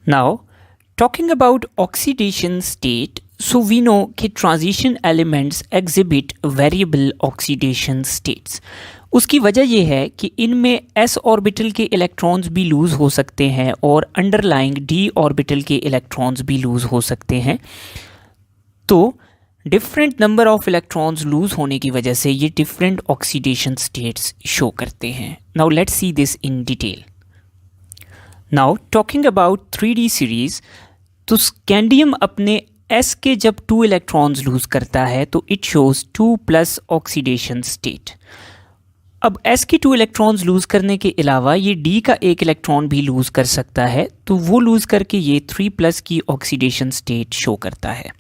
Now, talking about oxidation state, so we know कि transition elements exhibit variable oxidation states. उसकी वजह यह है कि इनमें s ऑर्बिटल के इलेक्ट्रॉन्स भी लूज़ हो सकते हैं और अंडरलाइंग d ऑर्बिटल के इलेक्ट्रॉन्स भी लूज़ हो सकते हैं। तो different number of electrons lose होने की वजह से ये डिफरेंट ऑक्सीडेशन स्टेट्स शो करते हैं। Now let's see this in detail. Now talking about 3D series, तो स्कैंडियम अपने s के जब 2 इलेक्ट्रॉन्स लूज़ करता है तो इट शोज 2+ ऑक्सीडेशन स्टेट। अब s के 2 इलेक्ट्रॉन्स लूज़ करने के अलावा ये d का एक इलेक्ट्रॉन भी लूज़ कर सकता है, तो वो लूज़ करके ये 3+ की ऑक्सीडेशन स्टेट शो करता है।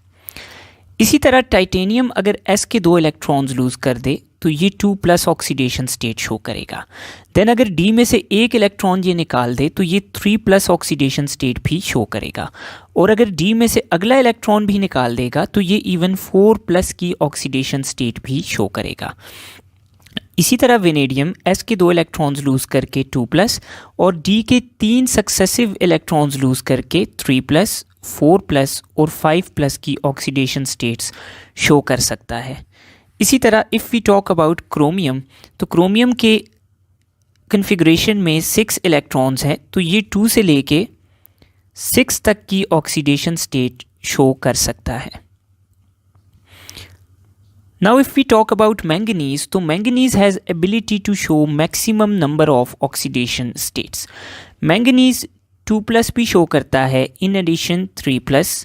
इसी तरह टाइटेनियम अगर s के 2 इलेक्ट्रॉन्स लूज़ कर दे तो ये 2+ ऑक्सीडेशन स्टेट शो करेगा। देन अगर d में से एक इलेक्ट्रॉन ये निकाल दे तो ये 3+ ऑक्सीडेशन स्टेट भी शो करेगा, और अगर d में से अगला इलेक्ट्रॉन भी निकाल देगा तो ये इवन 4+ की ऑक्सीडेशन स्टेट भी शो करेगा। इसी तरह वेनेडियम s के 2 इलेक्ट्रॉन्स लूज़ करके 2+ और d के 3 सक्सेसिव इलेक्ट्रॉन्स लूज़ करके 3+, 4+ और 5+ की ऑक्सीडेशन स्टेट्स शो कर सकता है। इसी तरह if we talk about chromium, तो क्रोमियम के कन्फिग्रेशन में 6 इलेक्ट्रॉन्स हैं, तो ये 2 से लेके 6 तक की ऑक्सीडेशन स्टेट शो कर सकता है। Now if we talk about manganese, तो manganese has ability to show maximum number of oxidation states. Manganese 2+ भी शो करता है, in addition 3+,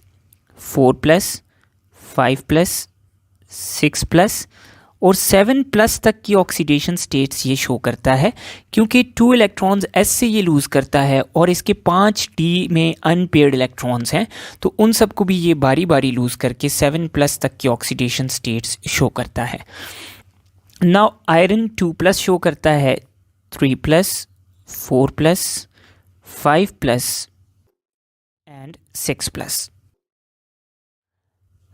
4+, 5+, 6+ और 7+ तक की ऑक्सीडेशन स्टेट्स ये शो करता है, क्योंकि 2 इलेक्ट्रॉन्स s से ये लूज़ करता है और इसके 5 d में अनपेयर्ड इलेक्ट्रॉन्स हैं, तो उन सबको भी ये बारी बारी लूज़ करके 7+ तक की ऑक्सीडेशन स्टेट्स शो करता है। नाउ आयरन 2+ शो करता है, 3+, 4+, 5+ एंड 6+।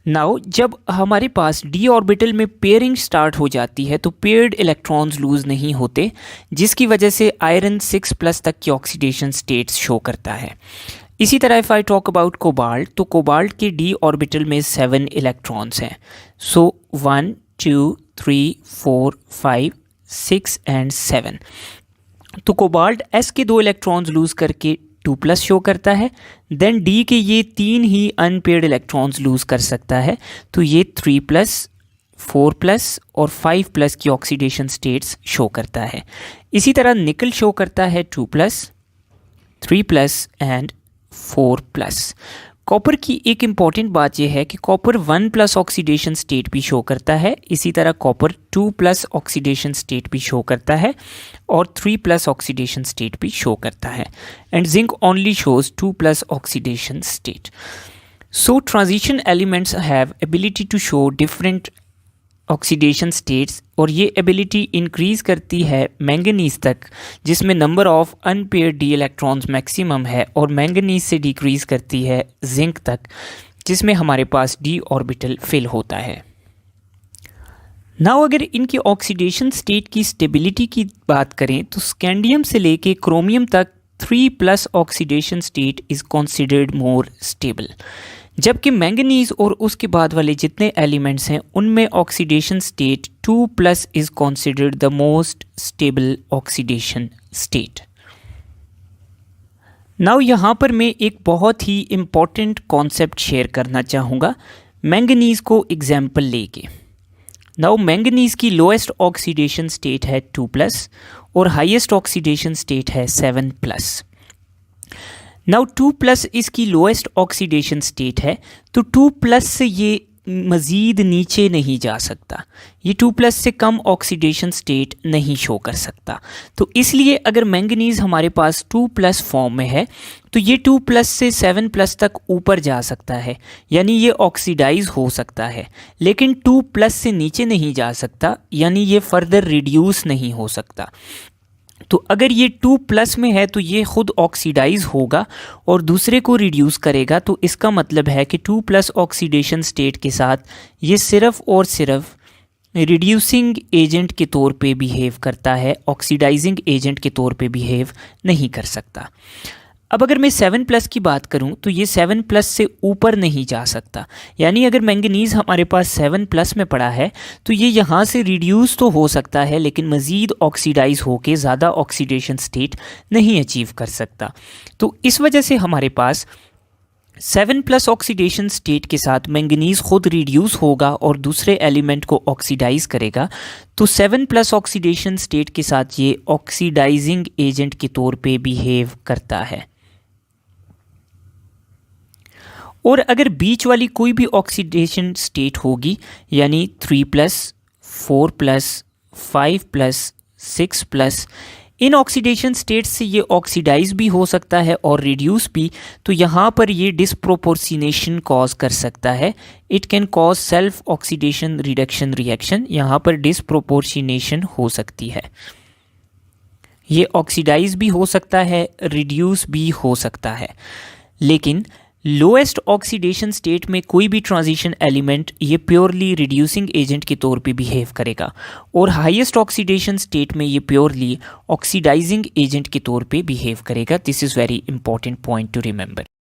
नाउ जब हमारे पास d ऑर्बिटल में पेयरिंग स्टार्ट हो जाती है तो पेयर्ड इलेक्ट्रॉन्स लूज़ नहीं होते, जिसकी वजह से आयरन 6+ तक की ऑक्सीडेशन स्टेट्स शो करता है। इसी तरह if I talk about cobalt, तो कोबाल्ट के d ऑर्बिटल में 7 इलेक्ट्रॉन्स हैं, सो 1, 2, 3, 4, 5, 6 एंड 7। तो कोबाल्ट s के 2 इलेक्ट्रॉन्स लूज़ करके 2+ शो करता है, देन d के ये 3 ही अनपेयर्ड इलेक्ट्रॉन्स लूज़ कर सकता है, तो ये 3+, 4+ और 5+ की ऑक्सीडेशन स्टेट्स शो करता है। इसी तरह निकल शो करता है 2+, 3+ एंड 4+। कॉपर की एक इम्पॉर्टेंट बात यह है कि कॉपर 1+ ऑक्सीडेशन स्टेट भी शो करता है, इसी तरह कॉपर 2+ ऑक्सीडेशन स्टेट भी शो करता है और 3+ ऑक्सीडेशन स्टेट भी शो करता है, and zinc only shows 2+ oxidation state. So transition elements have ability to show different oxidation states, और ये एबिलिटी इंक्रीज़ करती है मैंगनीज तक, जिसमें number of unpaired d electrons maximum है, और मैंगनीज से डिक्रीज़ करती है जिंक तक, जिसमें हमारे पास d ऑर्बिटल फिल होता है। नाउ अगर इनकी ऑक्सीडेशन स्टेट की स्टेबिलिटी की बात करें तो स्कैंडियम से लेके क्रोमियम तक 3+ oxidation state is considered more stable, जबकि मैंगनीज और उसके बाद वाले जितने एलिमेंट्स हैं उनमें oxidation state 2+ is considered the most stable oxidation state. Now यहाँ पर मैं एक बहुत ही इम्पॉर्टेंट कॉन्सेप्ट शेयर करना चाहूँगा मैंगनीज को एग्जाम्पल लेके। नाउ मैंगनीज की लोएस्ट ऑक्सीडेशन स्टेट है 2+ और हाईएस्ट ऑक्सीडेशन स्टेट है 7+। नाउ 2+ इसकी लोएस्ट ऑक्सीडेशन स्टेट है, तो 2+ से ये मज़ीद नीचे नहीं जा सकता, ये 2+ से कम ऑक्सीडेशन स्टेट नहीं शो कर सकता। तो इसलिए अगर मैंगनीज़ हमारे पास 2+ फॉर्म में है तो ये 2+ से 7+ तक ऊपर जा सकता है, यानी ये ऑक्सीडाइज हो सकता है, लेकिन 2+ से नीचे नहीं जा सकता, यानी ये फर्दर रिड्यूस नहीं हो सकता। तो अगर ये 2+ में है तो ये खुद ऑक्सीडाइज होगा और दूसरे को रिड्यूस करेगा, तो इसका मतलब है कि 2+ ऑक्सीडेशन स्टेट के साथ ये सिर्फ़ और सिर्फ रिड्यूसिंग एजेंट के तौर पे बिहेव करता है, ऑक्सीडाइजिंग एजेंट के तौर पे बिहेव नहीं कर सकता। अब अगर मैं 7+ की बात करूं तो ये 7+ से ऊपर नहीं जा सकता, यानी अगर मैंगनीज़ हमारे पास 7+ में पड़ा है तो ये यहाँ से रिड्यूस तो हो सकता है लेकिन मज़ीद ऑक्सीडाइज होके ज़्यादा ऑक्सीडेशन स्टेट नहीं अचीव कर सकता। तो इस वजह से हमारे पास 7+ ऑक्सीडेशन स्टेट के साथ मैंगनीज़ खुद रिड्यूस होगा और दूसरे एलिमेंट को ऑक्सीडाइज करेगा, तो 7+ ऑक्सीडेशन स्टेट के साथ ये ऑक्सीडाइजिंग एजेंट के तौर पे बिहेव करता है। और अगर बीच वाली कोई भी ऑक्सीडेशन स्टेट होगी, यानी 3+, 4+, 5+, 6+, इन ऑक्सीडेशन स्टेट से ये ऑक्सीडाइज भी हो सकता है और रिड्यूस भी, तो यहाँ पर ये डिस्प्रोपोर्शनेशन कॉज कर सकता है। It can cause self oxidation reduction reaction, यहाँ पर डिस्प्रोपोर्शनेशन हो सकती है। ये ऑक्सीडाइज भी हो सकता है, रिड्यूस भी हो सकता है। लेकिन लोएस्ट ऑक्सीडेशन स्टेट में कोई भी ट्रांजिशन एलिमेंट ये प्योरली रिड्यूसिंग एजेंट के तौर पे बिहेव करेगा और हाईएस्ट ऑक्सीडेशन स्टेट में ये प्योरली ऑक्सीडाइजिंग एजेंट के तौर पे बिहेव करेगा। This is very important point two remember.